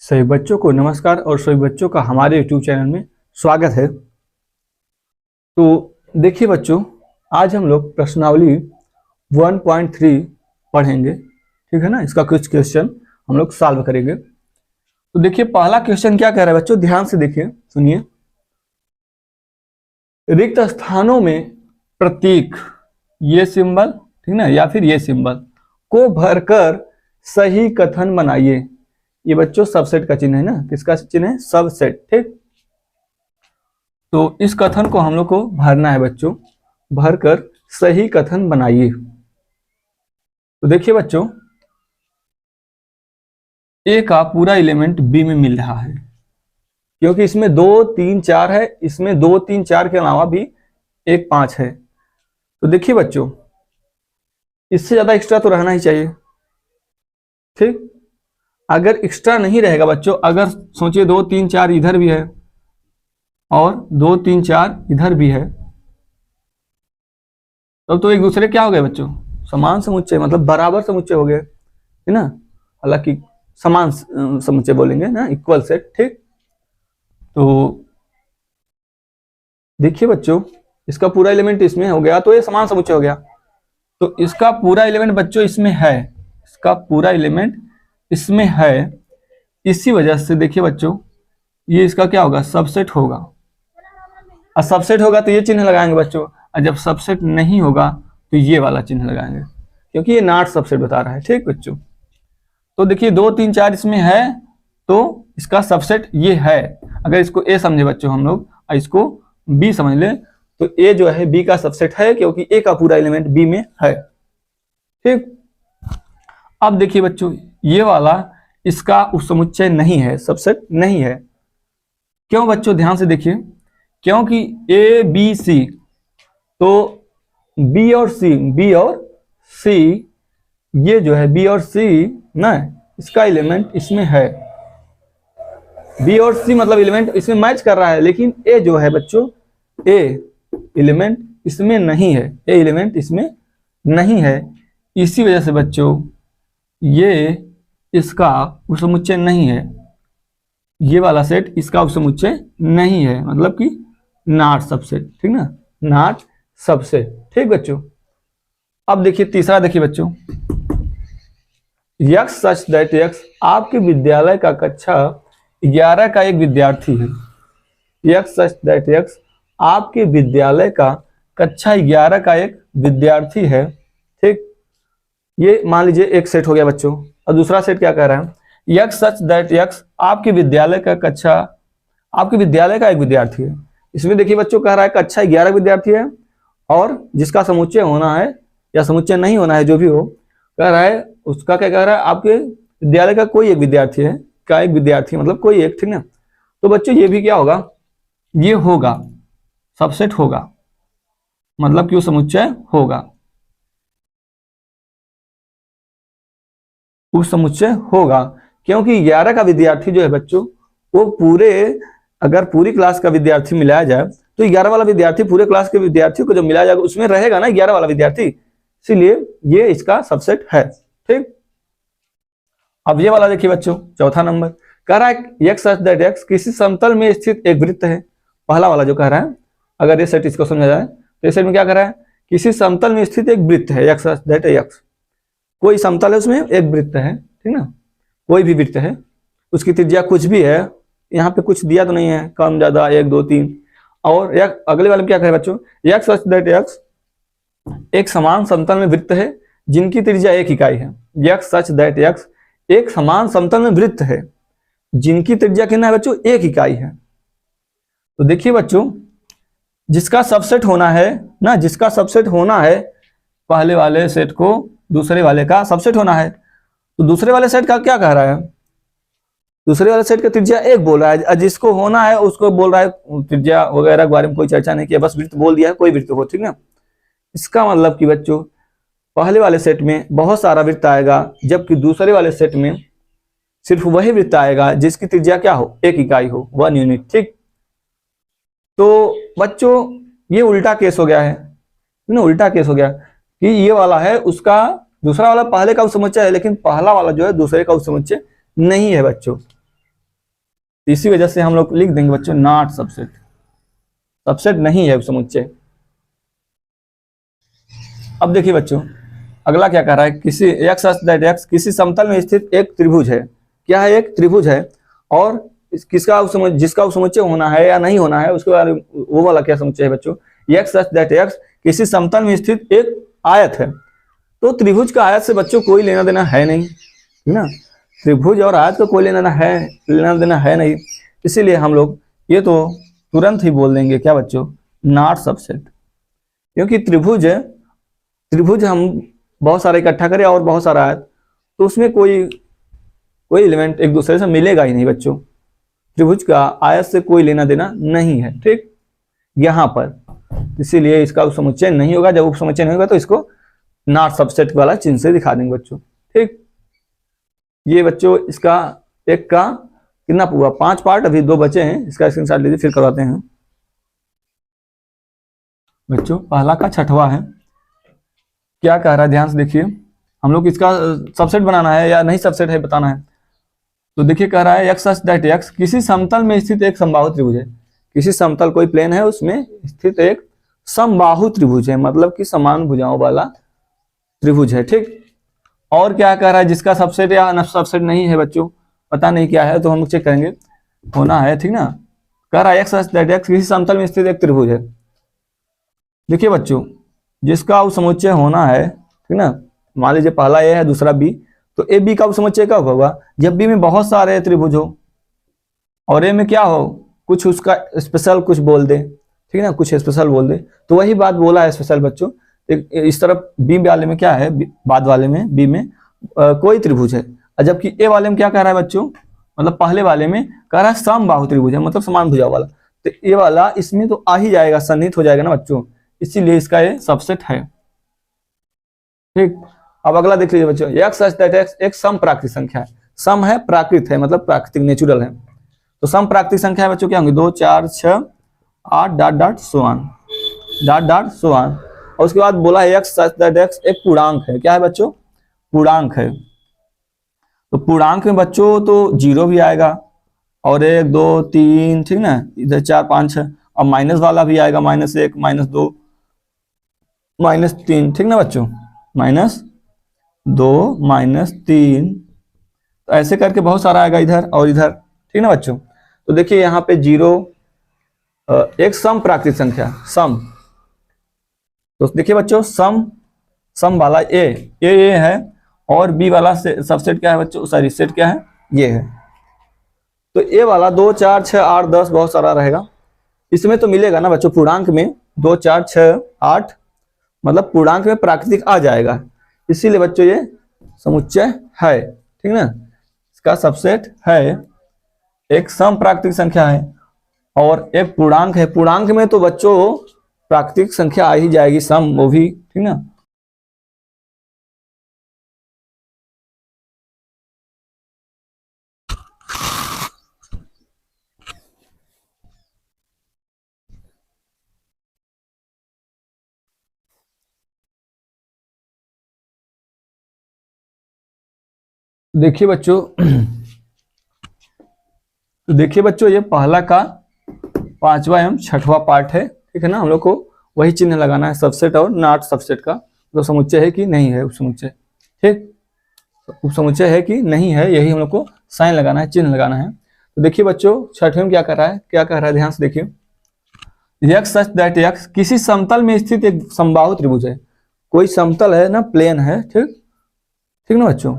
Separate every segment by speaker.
Speaker 1: सभी बच्चों को नमस्कार और सभी बच्चों का हमारे YouTube चैनल में स्वागत है। तो देखिए बच्चों, आज हम लोग प्रश्नावली 1.3 पढ़ेंगे, ठीक है ना। इसका कुछ क्वेश्चन हम लोग सॉल्व करेंगे। तो देखिए पहला क्वेश्चन क्या कह रहा है बच्चों, ध्यान से देखिए, सुनिए। रिक्त स्थानों में प्रतीक, ये सिंबल, ठीक ना, या फिर ये सिंबल को भरकर सही कथन बनाइए। ये बच्चों सबसेट का चिन्ह है ना, किसका चिन्ह है? सबसेट, ठीक। तो इस कथन को हम लोग को भरना है बच्चों, भरकर सही कथन बनाइए। तो देखिए बच्चों, ए का पूरा एलिमेंट बी में मिल रहा है, क्योंकि इसमें 2 3 4 है, इसमें 2 3 4 के अलावा भी 1 5 है। तो देखिए बच्चों, इससे ज्यादा एक्स्ट्रा तो रहना ही चाहिए, ठीक। अगर एक्स्ट्रा नहीं रहेगा बच्चों, अगर सोचिए 2 3 4 इधर भी है और 2 3 4 इधर भी है, तब तो एक दूसरे क्या हो गए बच्चों? समान समुच्चय, मतलब बराबर समुच्चय हो गए, है ना। हालांकि समान समुच्चय बोलेंगे ना, इक्वल सेट, ठीक। तो देखिए बच्चों, इसका पूरा एलिमेंट इसमें हो गया, तो ये समान समुच्चय हो गया। तो इसका पूरा एलिमेंट बच्चों इसमें है, इसका पूरा एलिमेंट इसमें है। इसी वजह से देखिए बच्चों, ये इसका क्या होगा? सबसेट होगा। और सबसेट होगा तो ये चिन्ह लगाएंगे बच्चों, और जब सबसेट नहीं होगा तो ये वाला चिन्ह लगाएंगे, क्योंकि ये नॉट सबसेट बता रहा है, ठीक बच्चों। तो देखिए 2 3 4 इसमें है, तो इसका सबसेट ये है। अगर इसको ए समझे बच्चों हम लोग, और इसको बी समझ ले, तो ए जो है बी का सबसेट है, क्योंकि ए का पूरा एलिमेंट बी में है, ठीक। अब देखिए बच्चों, ये वाला इसका उपसमुच्चय नहीं है, सबसेट नहीं है। क्यों बच्चों? ध्यान से देखिए, क्योंकि ए बी सी, तो बी और सी, ये जो है बी और सी ना, इसका एलिमेंट इसमें है। बी और सी मतलब एलिमेंट इसमें मैच कर रहा है, लेकिन ए जो है बच्चों, ए एलिमेंट इसमें नहीं है, ए एलिमेंट इसमें नहीं है। इसी वजह से बच्चों ये इसका उपसमुच्चय नहीं है, ये वाला सेट इसका उपसमुच्चय नहीं है, मतलब कि नॉट सबसेट, ठीक ना, नॉट सबसेट, ठीक बच्चों। अब देखिए तीसरा, देखिए बच्चों, यक्स सच दैट यक्स आपके विद्यालय का कक्षा 11 का एक विद्यार्थी है। यक्स सच दैट यक्स आपके विद्यालय का कक्षा 11 का एक विद्यार्थी है, ठीक। ये मान लीजिए एक सेट हो गया बच्चों। और दूसरा सेट क्या कह रहा है? यक्स सच दैट यक्स आपके विद्यालय का एक विद्यार्थी है। इसमें देखिए बच्चों, कह रहा है कक्षा 11 विद्यार्थी है, और जिसका समुच्चय होना है या समुच्चय नहीं होना है, जो भी हो, कह रहा है उसका क्या कह रहा है? आपके विद्यालय का कोई एक विद्यार्थी है, का एक विद्यार्थी मतलब कोई एक, ठीक ना। तो बच्चों ये भी क्या होगा? ये होगा, सबसेट होगा, मतलब कि वो समुच्चय होगा, उस समुच्चय होगा, क्योंकि 11 का विद्यार्थी जो है बच्चों, वो पूरे, अगर पूरी क्लास का विद्यार्थी मिलाया जाए तो 11 वाला विद्यार्थी पूरे क्लास के विद्यार्थियों को जब मिलाया जाएगा उसमें रहेगा ना 11 वाला विद्यार्थी, इसीलिए ये इसका सबसेट है, ठीक। अब ये वाला देखिए बच्चों, चौथा नंबर, कह रहा है यक्स सच दैट यक्स किसी समतल में स्थित एक वृत्त है। पहला वाला जो कह रहा है, अगर ये सेट इसको समझा जाए तो इस सेट में क्या कह रहा है? किसी समतल में स्थित एक वृत्त है, यक्स सच दैट यक्स, कोई समतल है उसमें एक वृत्त है, ठीक ना, कोई भी वृत्त है, उसकी त्रिज्या कुछ भी है, यहाँ पे कुछ दिया तो नहीं है, कम ज्यादा 1 2 3। और अगले वाले में क्या कहे बच्चों? यक्स सच दैट यक्स एक समान समतल में वृत्त है जिनकी त्रिज्या 1 इकाई है। यक्स सच दैट यक्स एक समान समतल में वृत्त है जिनकी त्रिज्या कितना है बच्चों? 1 इकाई है। तो देखिए बच्चों, जिसका सबसेट होना है ना, जिसका सबसेट होना है, पहले वाले सेट को दूसरे वाले का सबसेट होना है। तो दूसरे वाले सेट का क्या कह रहा है? दूसरे वाले सेट का त्रिज्या 1 बोल रहा है, जिसको होना है उसको बोल रहा है त्रिज्या वगैरह के बारे में कोई चर्चा नहीं किया, बस वृत्त बोल दिया है, कोई वृत्त हो, ठीक ना। इसका मतलब कि बच्चों पहले वाले सेट में बहुत सारा वृत्त आएगा, जबकि दूसरे वाले सेट में सिर्फ वही वृत्त आएगा जिसकी त्रिज्या क्या हो? 1 इकाई हो, 1 यूनिट, ठीक। तो बच्चों ये उल्टा केस हो गया है ना, उल्टा केस हो गया कि ये वाला है उसका, दूसरा वाला पहले का उपसमुच्चय है, लेकिन पहला वाला जो है दूसरे का उपसमुच्चय नहीं है बच्चों। तो इसी वजह से हम लोग लिख देंगे बच्चों नॉट सबसेट, सबसेट नहीं है समुच्चय। अब देखिए बच्चों अगला क्या कह रहा है, किसी एक्स दैट एक्स किसी समतल में स्थित एक त्रिभुज है। क्या है, एक त्रिभुज है, और किसका जिसका समुच्चय होना है या नहीं होना है उसके बारे में, वो वाला क्या समुच्चय है बच्चों, एक्स दैट एक्स किसी समतल में स्थित एक आयत है। तो त्रिभुज का आयत से बच्चों कोई लेना देना है नहीं, है ना, त्रिभुज और आयत का कोई लेना देना है नहीं, इसीलिए हम लोग ये तो तुरंत ही बोल देंगे क्या बच्चों, नॉट सबसेट। क्योंकि त्रिभुज हम बहुत सारे इकट्ठा करें और बहुत सारा आयत, तो उसमें कोई कोई एलिमेंट एक दूसरे से मिलेगा ही नहीं बच्चों। त्रिभुज का आयत से कोई लेना देना नहीं है, ठीक, यहां पर इसीलिए इसका उपसमुच्चय नहीं होगा। जब उपसमुच्चय नहीं होगा तो इसको नॉट सबसेट वाला चिन्ह से दिखा देंगे बच्चों, ठीक। ये बच्चों इसका एक का कितना हुआ, 5 पार्ट, अभी 2 बचे हैं, इसका स्क्रीनशॉट लीजिए फिर करवाते हैं बच्चों। पहला का 6वां है, क्या कह रहा है ध्यान से देखिए, हम लोग इसका सबसेट बनाना है या नहीं सबसेट है बताना है। तो देखिए कह रहा है एक्स दैट एक्स किसी समतल में स्थित एक समबाहु त्रिभुज है। किसी समतल कोई प्लेन है उसमें स्थित एक समबाहु त्रिभुज है, मतलब कि समान भुजाओं वाला त्रिभुज है, ठीक। और क्या कह रहा है, जिसका सबसेट या सबसेट नहीं है बच्चों, पता नहीं क्या है, तो हम चेक करेंगे, होना है, ठीक ना। कह रहा है एक्स दैट एक्स किसी समतल में स्थित एक त्रिभुज है। देखिए बच्चों जिसका समुच्चय होना है, ठीक ना, मान लीजिए पहला ए है दूसरा बी, तो ए बी का समुच्चय कब होगा, जब बी में बहुत सारे त्रिभुज हो और ए में क्या हो, कुछ उसका स्पेशल कुछ बोल दे, ठीक ना, कुछ स्पेशल बोल दे, तो वही बात बोला है स्पेशल बच्चों। इस तरफ बी वाले में क्या है, बाद वाले में बी में कोई त्रिभुज है, और जबकि ए वाले में क्या कह रहा है बच्चों, मतलब पहले वाले में कह रहा है समबाहु त्रिभुज है, मतलब समान भुजा वाला, तो ए वाला इसमें तो आ ही जाएगा, सन्निहित हो जाएगा ना बच्चों, इसीलिए इसका ये सबसेट है, ठीक। अब अगला देख लीजिए बच्चों, एक्स दैट एक्स एक सम प्राकृतिक संख्या है। सम है, प्राकृत है, मतलब प्राकृतिक नेचुरल है। तो सम प्राकृतिक संख्या है बच्चों क्या होंगे, 2 4 6 8 dot dot so on, dot dot so on. और उसके बाद बोला है एक्स दैट एक्स एक पूर्णांक है। क्या है बच्चों, पूर्णांक है। तो पूर्णांक में बच्चों तो 0 भी आएगा, और 1 2 3, ठीक ना, इधर 4 5 6, और माइनस वाला भी आएगा, -1 -2 -3, ठीक ना बच्चों, -2 -3, तो ऐसे करके बहुत सारा आएगा इधर और इधर, ठीक ना बच्चों। तो देखिए यहाँ पे 0 एक सम प्राकृतिक संख्या सम, तो देखिए बच्चों सम, सम वाला ए है, और बी वाला सबसेट क्या है बच्चों, सॉरी सेट क्या है, ये है। तो ए वाला 2 4 6 8 10 बहुत सारा रहेगा, इसमें तो मिलेगा ना बच्चों, पूर्णांक में 2 4 6 8, मतलब पूर्णांक में प्राकृतिक आ जाएगा, इसीलिए बच्चों ये समुच्चय है, ठीक ना, इसका सबसेट है। एक सम प्राकृतिक संख्या है और एक पूर्णांक है, पूर्णांक में तो बच्चों प्राकृतिक संख्या आ ही जाएगी, सम वो भी, ठीक ना। देखिए बच्चों तो देखिए बच्चों ये पहला का 5वां एवं 6वां पार्ट है, ठीक है ना। हम लोग को वही चिन्ह लगाना है, सबसेट और नॉट सबसेट का, तो समुच्चय है कि नहीं है उपसमुच्चय, ठीक, उपसमुच्चय है कि नहीं है, यही हम लोग को साइन लगाना है, चिन्ह लगाना है। तो देखिए बच्चों 6वें में क्या कर रहा है, क्या कह रहा है, ध्यान से देखिए, एक्स सच दैट एक्स किसी समतल में स्थित एक समबाहु त्रिभुज है। कोई समतल है ना, प्लेन है, ठीक, ठीक ना बच्चों,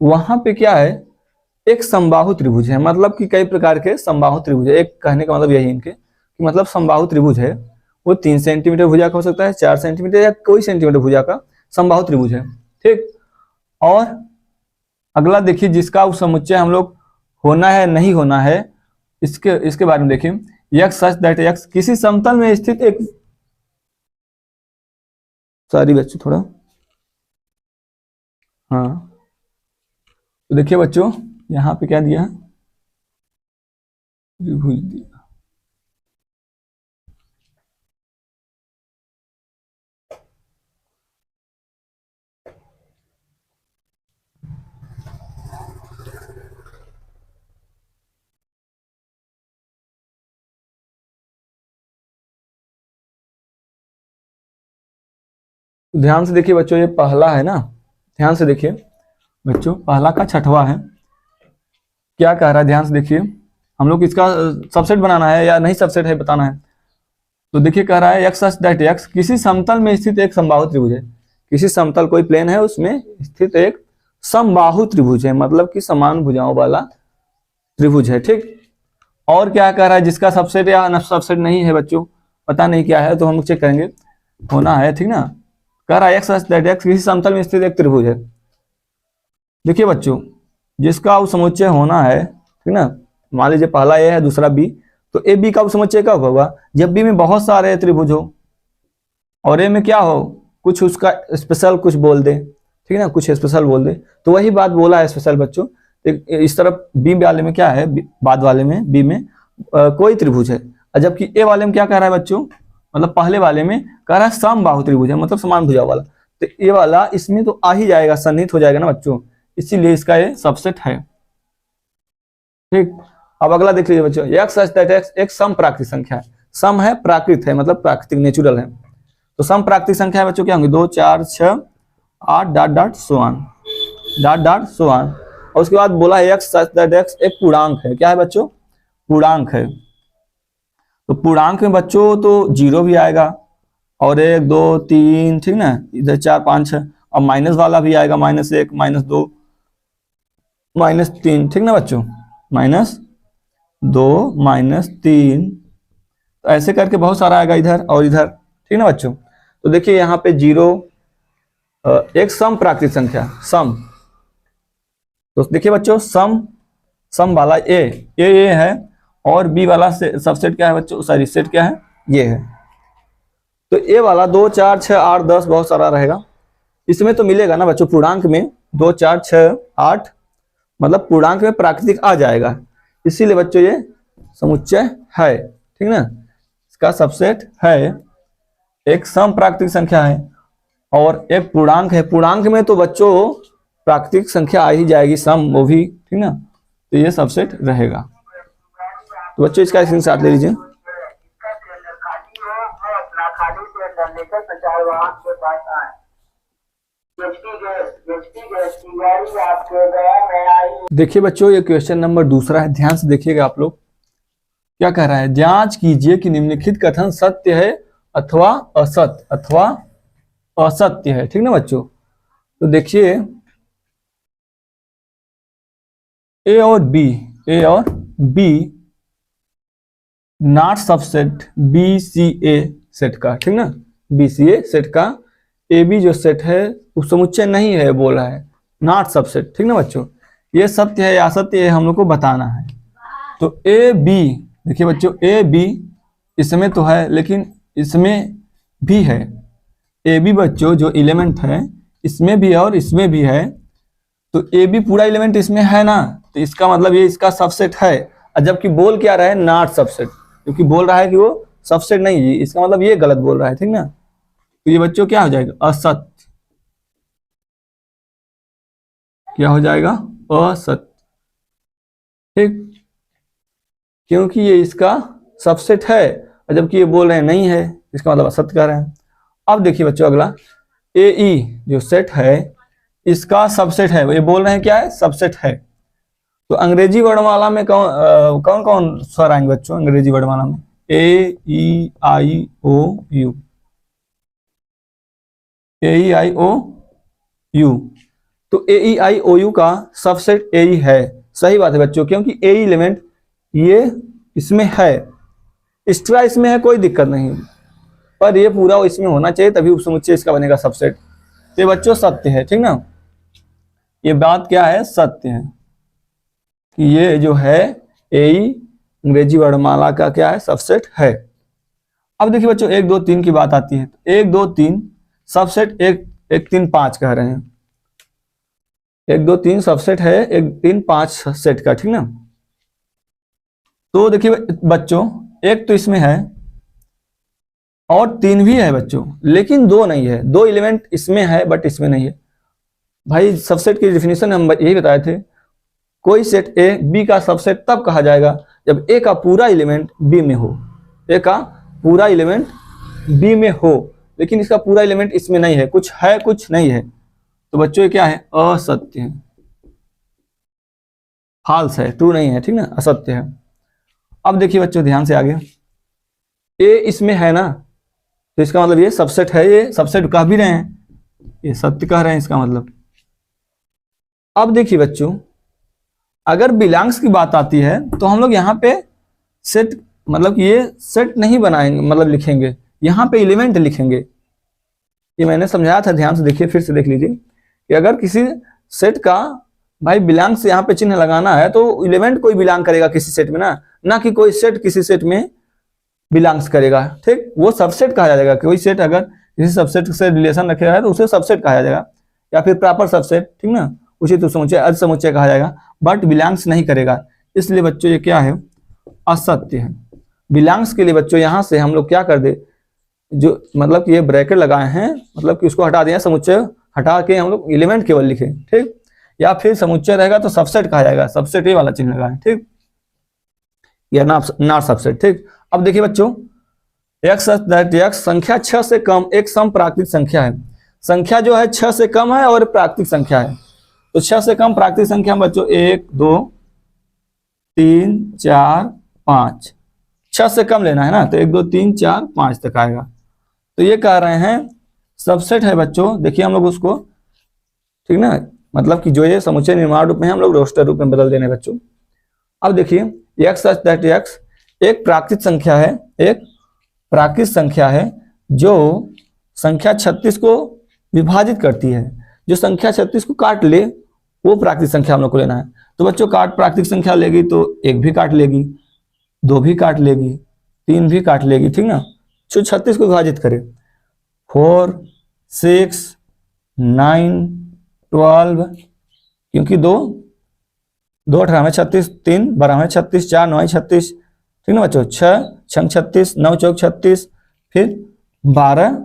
Speaker 1: वहां पे क्या है, एक समबाहु त्रिभुज है, मतलब कि कई प्रकार के समबाहु त्रिभुज है, एक कहने का मतलब यही इनके कि मतलब समबाहु त्रिभुज है, वो 3 सेंटीमीटर भुजा का हो सकता है, 4 सेंटीमीटर या कोई सेंटीमीटर भुजा का समबाहु त्रिभुज है, ठीक। और अगला देखिए जिसका समुच्चय हम लोग होना है नहीं होना है, इसके इसके बारे में देखिए, एक्स सच दैट एक्स किसी समतल में स्थित एक, सॉरी बच्चों थोड़ा, हाँ, तो देखिए बच्चों यहाँ पे क्या दिया है, त्रिभुज दिया। ध्यान से देखिए बच्चों, ये पहला है ना, ध्यान से देखिए बच्चों, पहला का छठवां है। क्या कह रहा है, ध्यान से देखिए, हम लोग इसका सबसेट बनाना है या नहीं सबसेट है बताना है। तो देखिए कह रहा है एक्स सच दैट एक्स किसी समतल में स्थित एक समबाहु त्रिभुज है। किसी समतल कोई प्लेन है उसमें स्थित एक समबाहु त्रिभुज है, मतलब कि समान भुजाओं वाला त्रिभुज है, ठीक। और क्या कह रहा है, जिसका सबसेट या सबसेट नहीं है बच्चों, पता नहीं क्या है, तो हम चेक करेंगे, होना है, ठीक ना। कह रहा है एक्स सच दैट एक्स किसी समतल में स्थित एक त्रिभुज है। देखिए बच्चों, जिसका उपसमुच्चय होना है, ठीक ना, मान लीजिए पहला ए है दूसरा बी, तो ए बी का उपसमुच्चय कब होगा, जब बी में बहुत सारे त्रिभुज हो और ए में क्या हो, कुछ उसका स्पेशल कुछ बोल दे, ठीक है ना, कुछ स्पेशल बोल दे, तो वही बात बोला है स्पेशल बच्चों। इस तरफ बी वाले में क्या है, बाद वाले में बी में कोई त्रिभुज है, और जबकि ए वाले में क्या कह रहा है बच्चों, मतलब पहले वाले में कह रहा है समबाहु त्रिभुज है, मतलब समान भुजा वाला, तो ये वाला इसमें तो आ ही जाएगा, सन्निहित हो जाएगा ना बच्चों, इसीलिए इसका ये सबसेट है, ठीक। अब अगला देख लीजिए बच्चों, एक्स सच दैट एक्स एक सम प्राकृतिक संख्या है। सम है, प्राकृत है, मतलब प्राकृतिक नेचुरल है, तो सम प्राकृतिक संख्या है बच्चों, क्या होंगे, 2 4 6 8 dot dot so on, dot dot so on. और उसके बाद बोला है एक्स सच दैट एक्स एक पूर्णांक है। क्या है बच्चों, पूर्णांक है। तो पूर्णांक में बच्चों तो 0 भी आएगा, और 1 2 3, ठीक ना, इधर 4 5 6, और माइनस वाला भी आएगा, -1 -2 -3, ठीक ना बच्चों, -2 -3, तो ऐसे करके बहुत सारा आएगा इधर और इधर, ठीक ना बच्चों। तो देखिए यहाँ पे 0 एक सम प्राकृतिक संख्या, सम, तो देखिए बच्चों सम, सम वाला ए है, और बी वाला सबसेट क्या है बच्चों, सॉरी सेट क्या है, ये है। तो ए वाला 2 4 6 8 10 बहुत सारा रहेगा, इसमें तो मिलेगा ना बच्चों, पूर्णांक में 2 4 6 8, मतलब पूर्णांक में प्राकृतिक आ जाएगा, इसीलिए बच्चों ये समुच्चय है, ठीक ना, इसका सबसेट है। एक सम प्राकृतिक संख्या है और एक पूर्णांक है, पूर्णांक में तो बच्चों प्राकृतिक संख्या आ ही जाएगी, सम वो भी, ठीक ना, तो ये सबसेट रहेगा। तो बच्चों इसका स्क्रीनशॉट ले लीजिए। देखिए बच्चों, ये क्वेश्चन नंबर दूसरा है, ध्यान से देखिएगा आप लोग। क्या कह रहा है, जांच कीजिए कि निम्नलिखित कथन सत्य है अथवा असत्य है, ठीक ना बच्चों। तो देखिए ए और B not subset B C A set का, ठीक ना, बी सी ए सेट का ए बी जो सेट है वो समुच्चय नहीं है, बोल रहा है नॉट सबसेट, ठीक ना बच्चों। ये सत्य है या असत्य है हम लोग को बताना है। तो ए बी, देखिए बच्चों ए बी इसमें तो है लेकिन इसमें भी है, ए बी बच्चों जो एलिमेंट है इसमें भी है और इसमें भी है, तो ए बी पूरा एलिमेंट इसमें है ना, तो इसका मतलब ये इसका सबसेट है। और जबकि बोल क्या रहा है, नॉट सबसेट, क्योंकि बोल रहा है कि वो सबसेट नहीं है, इसका मतलब ये गलत बोल रहा है, ठीक ना। तो ये बच्चों क्या हो जाएगा, असत्य, क्या हो जाएगा, असत्य, ठीक, क्योंकि ये इसका सबसेट है, और जबकि ये बोल रहे हैं नहीं है, इसका मतलब असत्य कह रहे हैं। अब देखिए बच्चों अगला, ए ई जो सेट है इसका सबसेट है, ये बोल रहे हैं क्या है, सबसेट है। तो अंग्रेजी वर्णमाला में कौन कौन स्वर आएंगे बच्चों, अंग्रेजी वर्णमाला में ए ई आई ओ you, A E I O you, तो ए ई आई ओ यू का सबसेट ए ई है, सही बात है बच्चों, क्योंकि ए एलिमेंट ये इसमें है, एक्स्ट्रा इसमें है, कोई दिक्कत नहीं, पर ये पूरा इसमें होना चाहिए तभी उपसमुच्चय इसका बनेगा सबसेट। तो बच्चों सत्य है, ठीक ना, ये बात क्या है, सत्य है कि ये जो है ए अंग्रेजी वर्णमाला का क्या है, सबसेट है। अब देखिए बच्चों 1 2 3 की बात आती है, 1 2 3 सबसेट 1 1 3 5 कह रहे हैं, 1 2 3 सबसेट है 1 3 5 सेट का, ठीक ना। तो देखिए बच्चों एक तो इसमें है और 3 भी है बच्चों, लेकिन 2 नहीं है, 2 एलिमेंट इसमें है बट इसमें नहीं है। भाई सबसेट की डेफिनेशन हम यही बताए थे, कोई सेट ए बी का सबसेट तब कहा जाएगा जब ए का पूरा एलिमेंट बी में हो, ए का पूरा एलिमेंट बी में हो, लेकिन इसका पूरा एलिमेंट इसमें नहीं है, कुछ नहीं है, तो बच्चों ये क्या है, असत्य है, फॉल्स है, ट्रू नहीं है, ठीक ना, असत्य है। अब देखिए बच्चों ध्यान से आगे, ए इसमें है ना, तो इसका मतलब ये सबसेट है, ये सबसेट कह भी रहे हैं, ये सत्य कह रहे हैं इसका मतलब। अब देखिए बच्चों, अगर बिलोंग्स की बात आती है तो हम लोग यहाँ पे सेट, मतलब ये सेट नहीं बनाएंगे, मतलब लिखेंगे यहाँ पे एलिमेंट लिखेंगे। ये मैंने समझाया था, ध्यान से देखिए, फिर से देख लीजिए कि अगर किसी सेट का भाई बिलोंग्स यहाँ पे चिन्ह लगाना है तो एलिमेंट कोई बिलोंग करेगा किसी सेट में ना कि कोई सेट किसी सेट में बिलोंग्स करेगा, ठीक। वो सबसेट कहा जाएगा, कोई सेट अगर किसी सबसेट से रिलेशन रखेगा है तो उसे सबसेट कहा जाएगा, या फिर प्रॉपर सबसेट, ठीक ना, उचित समुच्चय, अर्ध समुच्चय कहा जाएगा, बट बिलोंग्स नहीं करेगा। इसलिए बच्चों ये क्या है, असत्य है। बिलोंग्स के लिए बच्चों यहाँ से हम लोग क्या कर दे, जो मतलब कि ये ब्रैकेट लगाए हैं, मतलब कि उसको हटा दिया, समुच्चय हटा के हम लोग एलिमेंट केवल लिखे, ठीक। या फिर समुच्चय रहेगा तो सबसेट कहा जाएगा, सबसेट ये वाला चिन्ह लगाए, ठीक, या नॉट सबसेट, ठीक। अब देखिए बच्चों, x दैट x संख्या 6 से कम एक सम प्राकृतिक संख्या है। संख्या जो है 6 से कम है और प्राकृतिक संख्या है, तो 6 से कम प्राकृतिक संख्या में बच्चों 1 2 3 4 5, 6 से कम लेना है ना, तो 1 2 3 4 5 तक आएगा। तो ये कह रहे हैं सबसेट है बच्चों। देखिए हम लोग उसको, ठीक ना, मतलब कि जो ये समुच्चय निर्माण रूप में है हम लोग रोस्टर रूप में बदल देने बच्चों। अब देखिए x दैट x एक प्राकृतिक संख्या है, एक प्राकृतिक संख्या है जो संख्या 36 को विभाजित करती है। जो संख्या 36 को काट ले वो प्राकृतिक संख्या हम लोग को लेना है। तो बच्चों प्राकृतिक संख्या लेगी तो 1 भी काट लेगी, 2 भी काट लेगी, 3 भी काट लेगी, ठीक ना। जो 36 को विभाजित करे, 4 6 9 12, क्योंकि 2 18 में 36, 3 12 में 36, 4 9 36, ठीक ना बच्चों, 6 6 36, 9 4 36, फिर 12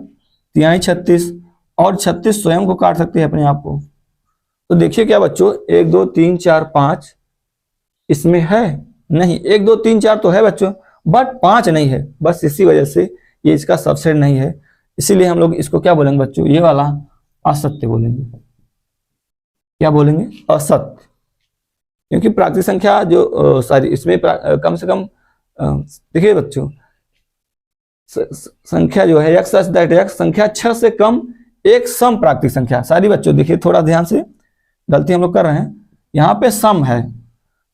Speaker 1: 3 36, और 36 स्वयं को काट सकते हैं अपने आप को। तो देखिए क्या बच्चों, 1 2 3 4 5 इसमें है नहीं, 1 2 3 4 तो है बच्चों, बट 5 नहीं है, बस इसी वजह से ये इसका सबसेट नहीं है। इसीलिए हम लोग इसको क्या बोलेंगे बच्चों, ये वाला असत्य बोलेंगे। क्या बोलेंगे, असत्य, क्योंकि प्राकृतिक संख्या जो सारी इसमें कम से कम देखिए बच्चों, संख्या जो है x दैट x संख्या 6 से कम एक सम प्राकृतिक संख्या। सारी बच्चों देखिए थोड़ा ध्यान से, गलती हम लोग कर रहे हैं, यहाँ पे सम है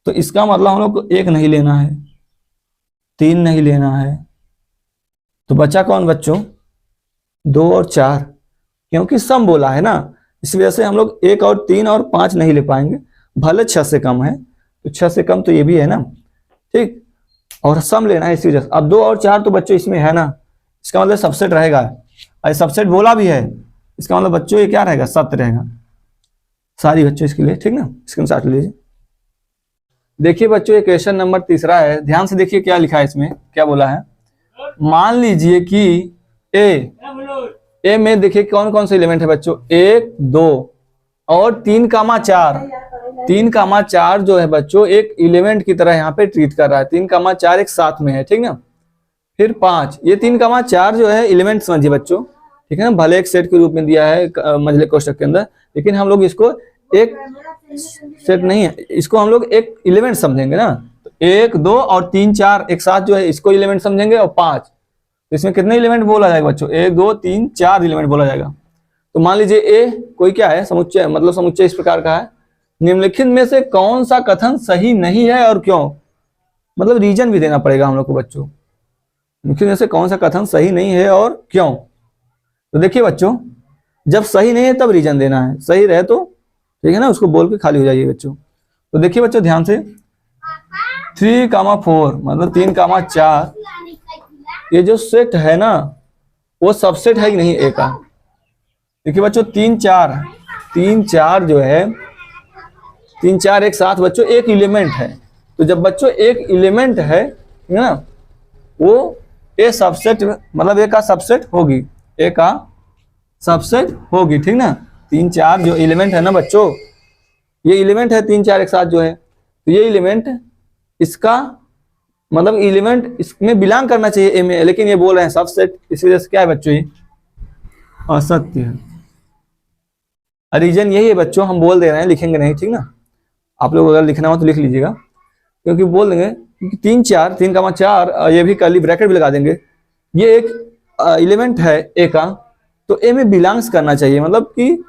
Speaker 1: तो इसका मतलब हम लोग को 1 नहीं लेना है, 3 नहीं लेना है, तो बचा कौन बच्चों, 2 और 4, क्योंकि सम बोला है ना, इस वजह से हम लोग 1 और 3 और 5 नहीं ले पाएंगे। भले 6 से कम है तो 6 से कम तो ये भी है ना, ठीक, और सम लेना है इसी वजह से। अब 2 और 4 तो बच्चों इसमें है ना, इसका मतलब सबसेट रहेगा, और सबसेट बोला भी है, इसका मतलब बच्चों ये क्या रहेगा, सत्य रहेगा। सारी बच्चों इसके लिए, ठीक ना, स्क्रीनशॉट ले लीजिए। देखिए बच्चों, ये क्वेश्चन नंबर 3 है, ध्यान से देखिए क्या लिखा है इसमें, क्या बोला है। मान लीजिए कि ए में देखिए कौन कौन से एलिमेंट है बच्चों, 1 2 और 3 कामा 4। 3 कामा 4 जो है बच्चों एक एलिमेंट की तरह यहाँ पे ट्रीट कर रहा है, 3 कामा 4 एक साथ में है, ठीक ना। फिर 5, ये 3 कामा 4 जो है एलिमेंट समझिए बच्चों, ठीक है ना, भले एक सेट के रूप में दिया है मंझले कोष्ठक के अंदर, लेकिन हम लोग इसको एक सेट नहीं है, इसको हम लोग एक एलिमेंट समझेंगे ना। तो 1 2 और 3 4 एक साथ जो है इसको एलिमेंट समझेंगे, और 5, तो इसमें कितने एलिमेंट बोला जाएगा बच्चों, 1 2 3 4 एलिमेंट बोला जाएगा। तो मान लीजिए ए कोई क्या है, समुच्चय, मतलब समुच्चय इस प्रकार का है, निम्नलिखित में से कौन सा कथन सही नहीं है और क्यों, मतलब रीजन भी देना पड़ेगा हम लोग को बच्चों, निम्नलिखित में से कौन सा कथन सही नहीं है और क्यों। तो देखिए बच्चों, जब सही नहीं है तब रीजन देना है, सही रहे तो ठीक है ना, उसको बोल के खाली हो जाइए बच्चों। तो देखिए बच्चों ध्यान से, 3 कामा 4 मतलब 3 कामा 4 ये जो सेट है ना वो सबसेट है कि नहीं ए का। देखिए बच्चों 3 4 जो है 3 4 एक साथ बच्चों एक एलिमेंट है, तो जब बच्चों एक एलिमेंट है ना, वो ए सबसेट, मतलब ए का सबसेट होगी, ए का सबसेट होगी, ठीक ना। 3 4 जो एलिमेंट है ना बच्चों, ये एलिमेंट है 3 4 एक साथ जो है, तो ये एलिमेंट इसका मतलब एलिमेंट इसमें बिलोंग करना चाहिए ए में, लेकिन ये बोल रहे हैं सबसेट, इस वजह से क्या है बच्चों, असत्य है। रीजन यही है बच्चों, हम बोल दे रहे हैं, लिखेंगे नहीं, ठीक ना। आप लोग अगर लिखना हो तो लिख लीजिएगा, क्योंकि बोल देंगे कि 3 4 3,4, ये भी कर्ली ब्रैकेट भी लगा देंगे। ये एक एलिमेंट है ए का, तो ए में बिलोंग्स करना चाहिए, मतलब कि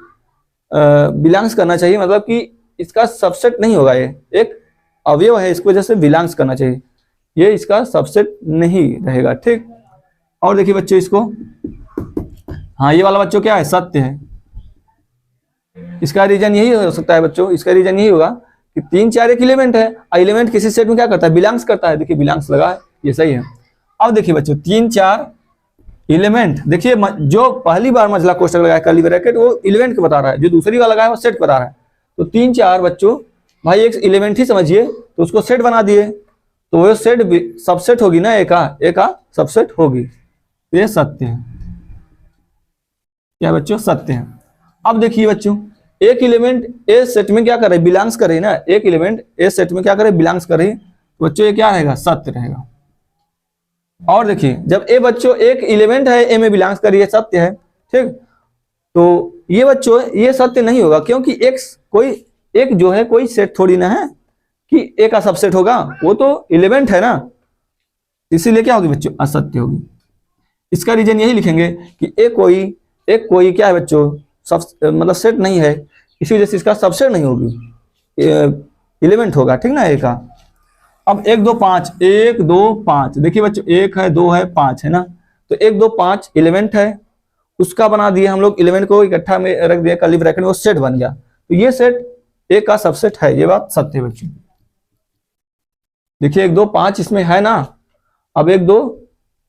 Speaker 1: बिलोंग्स करना चाहिए, मतलब कि इसका सबसेट नहीं होगा, ये एक अवयव है, इसकी वजह से बिलोंग्स करना चाहिए, ये इसका सबसेट नहीं रहेगा, ठीक। और देखिए बच्चों इसको, हाँ ये वाला बच्चों क्या है, सत्य है। इसका रीजन यही हो सकता है बच्चों, इसका रीजन यही होगा कि 3 4 एक एलिमेंट है, एलिमेंट किसी सेट में क्या करता है, बिलोंग्स करता है। देखिए बिलोंग्स लगा है, ये सही है। अब देखिए बच्चों 3 4 एलिमेंट, देखिए जो पहली बार मंझला कोष्टक लगाया कर्ली ब्रैकेट, वो एलिमेंट को बता रहा है, जो दूसरी बार लगाया वो सेट बता रहा है। तो 3 4 बच्चों भाई एक एलिमेंट ही समझिए, तो उसको सेट बना दिए, तो वो सेट सबसेट होगी ना, ए का सबसेट होगी, तो ये सत्य है। क्या बच्चों, सत्य है। अब देखिए बच्चों, एक एलिमेंट ए सेट में क्या करे, बिलोंग्स करे ना, एक एलिमेंट ए सेट में क्या करे, बिलोंग्स करे, तो बच्चों ये क्या रहेगा, सत्य रहेगा। और देखिए जब ए बच्चों एक एलिमेंट है, ए में बिलोंग्स करे, ये सत्य है, ठीक। तो ये बच्चों ये सत्य नहीं होगा, क्योंकि एक जो है कोई सेट थोड़ी ना है कि ए का सबसेट होगा, वो तो एलिमेंट है ना, इसीलिए क्या होगी बच्चों, असत्य होगी। इसका रीजन यही लिखेंगे कि एक कोई क्या है बच्चों, मतलब सेट नहीं है, इसी वजह से इसका सबसेट नहीं होगी, एलिमेंट होगा, ठीक ना, ए का। अब 1 2 5, 1 2 5, देखिए बच्चों 1 है 2 है 5 है ना, तो 1 2 5 एलिमेंट है, उसका बना दिए हम लोग, एलिमेंट को इकट्ठा में रख दिया कर्ली ब्रैकेट में, वो सेट बन गया, तो ये सेट ए का सबसेट है, ये बात सत्य है बच्चों। देखिए 1 2 5 इसमें है ना, अब 1 2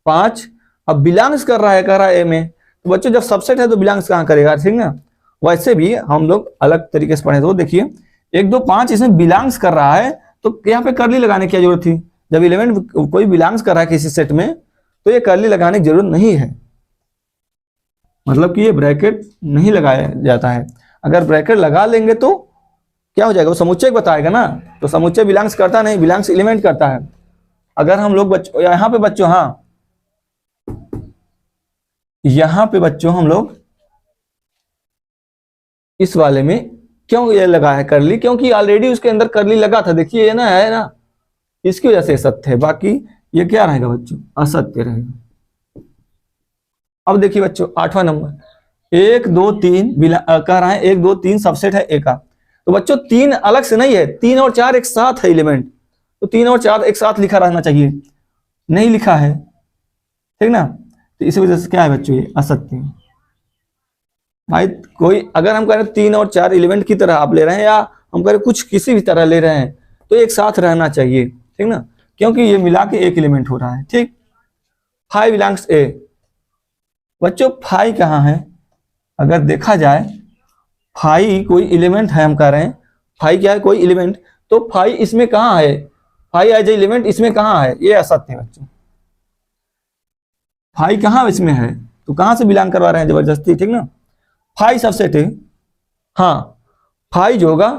Speaker 1: 5 अब बिलोंग्स कर रहा है, कह रहा है ए में, तो बच्चों जब सबसेट है तो बिलोंग्स कहां करेगा, ठीक ना। वैसे भी हम लोग अलग तरीके से पढ़े, तो देखिए 1 2 5 इसमें बिलोंग्स कर रहा है, तो यहाँ पे कर्ली लगाने की जरूरत थी, जब एलिमेंट कोई बिलोंग्स कर रहा है किसी सेट में, तो ये कर्ली लगाने की जरूरत नहीं है, मतलब कि ये ब्रैकेट नहीं लगाया जाता है। अगर ब्रैकेट लगा लेंगे तो क्या हो जाएगा, वो समुच्चय बताएगा ना, तो समुच्चय बिलोंग्स करता नहीं, बिलोंग्स एलिमेंट करता है। अगर हम लोग यहाँ पे बच्चों, हाँ यहाँ पे बच्चों हम लोग इस वाले में क्यों ये लगा है कर्ली, क्योंकि ऑलरेडी उसके अंदर कर्ली लगा था, देखिए ये ना है ना, इसकी वजह से सत्य है, बाकी ये क्या रहेगा बच्चों, असत्य रहेगा। अब देखिए बच्चों 8वां नंबर, 1 2 3 कह रहा है 1 2 3 सबसेट है ए का, तो बच्चों 3 अलग से नहीं है, 3 और 4 एक साथ है एलिमेंट, तो 3 और 4 एक साथ लिखा रहना चाहिए, नहीं लिखा है, ठीक ना, तो इसी वजह से क्या है बच्चों, ये असत्य है। भाई कोई अगर हम कह रहे हैं 3 और 4 एलिमेंट की तरह आप ले रहे हैं, या हम कह रहे कुछ किसी भी तरह ले रहे हैं, तो एक साथ रहना चाहिए, ठीक ना, क्योंकि ये मिला के एक एलिमेंट हो रहा है, ठीक। 5 बिलोंग्स ए, बच्चों 5 कहाँ है, अगर देखा जाए 5 कोई एलिमेंट है, हम कह रहे हैं 5 क्या है, कोई एलिमेंट, तो 5 इसमें कहाँ है, 5 एज एलिमेंट इसमें कहाँ है, ये असत्य है बच्चों। 5 कहाँ इसमें है, तो कहां से बिलोंग करवा रहे हैं जबरदस्ती, ठीक ना। 5 सबसेट है, हाँ 5 जो होगा,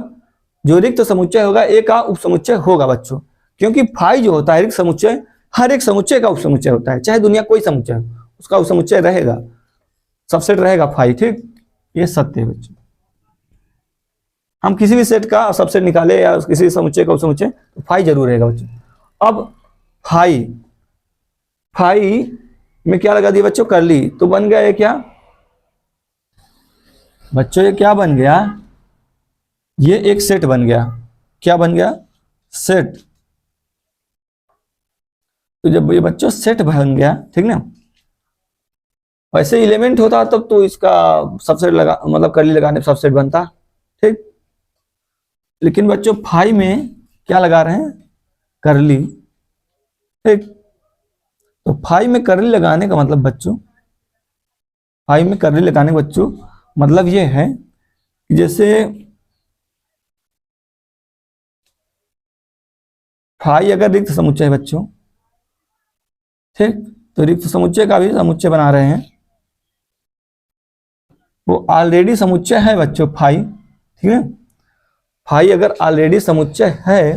Speaker 1: जो रिक्त समुच्चय होगा ए का उपसमुच्चय होगा बच्चों, क्योंकि 5 जो होता है रिक्त समुच्चय, हर एक समुच्चय का उपसमुच्चय होता है, चाहे दुनिया कोई समुच्चय हो, उसका उपसमुच्चय रहेगा, सबसेट रहेगा 5, ठीक। ये सत्य है बच्चों, हम किसी भी सेट का सबसेट निकाले या किसी समुच्चय का उपसमुच्चय, तो 5 जरूर रहेगा बच्चों। अब 5 में क्या लगा दिया बच्चों, कर्ली, तो बन गया ये क्या बच्चों, ये क्या बन गया, ये एक सेट बन गया, क्या बन गया, सेट। तो जब ये बच्चों सेट बन गया, ठीक ना, वैसे एलिमेंट होता तब तो इसका सबसेट लगा, मतलब कर्ली लगाने पर सबसेट बनता, ठीक। लेकिन बच्चों 5 में क्या लगा रहे हैं, कर्ली, ठीक। तो 5 में कर्ली लगाने का मतलब बच्चों, 5 में कर्ली लगाने का बच्चों मतलब ये है कि जैसे 5 अगर रिक्त समुच्चय है बच्चों, ठीक, तो रिक्त समुच्चय का भी समुच्चय बना रहे हैं, वो ऑलरेडी समुच्चय है बच्चों 5, ठीक है। 5 अगर ऑलरेडी समुच्चय है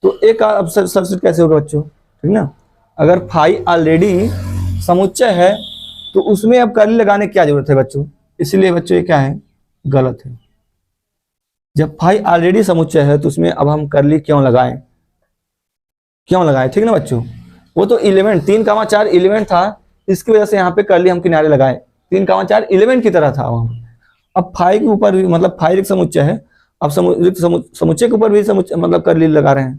Speaker 1: तो एक सबसेट कैसे होगा बच्चों, ठीक ना। अगर 5 ऑलरेडी समुच्चय है तो उसमें अब कर्ली लगाने की क्या जरूरत है बच्चों, इसलिए बच्चों ये क्या है, गलत है। जब फाई ऑलरेडी समुच्चय है तो उसमें अब हम कर्ली क्यों लगाएं, ठीक ना बच्चों। वो तो एलिमेंट 3,4 एलिमेंट था, इसकी वजह से यहाँ पे कर्ली हम किनारे लगाए, 3,4 एलिमेंट की तरह था वहां। अब फाई के ऊपर भी, मतलब फाई एक समुच्चय है, अब समुच्चय के ऊपर भी मतलब कर्ली लगा रहे हैं,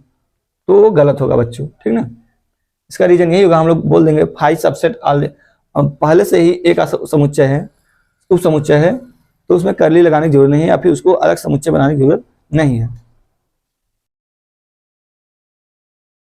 Speaker 1: तो वो गलत होगा बच्चों, ठीक ना। इसका रीजन यही होगा, हम लोग बोल देंगे फाई सबसेट पहले से ही एक समुच्चय है, उप समुच्चय है, तो उसमें कर्ली लगाने की जरूरत नहीं है, या फिर उसको अलग समुच्चय बनाने की जरूरत नहीं है।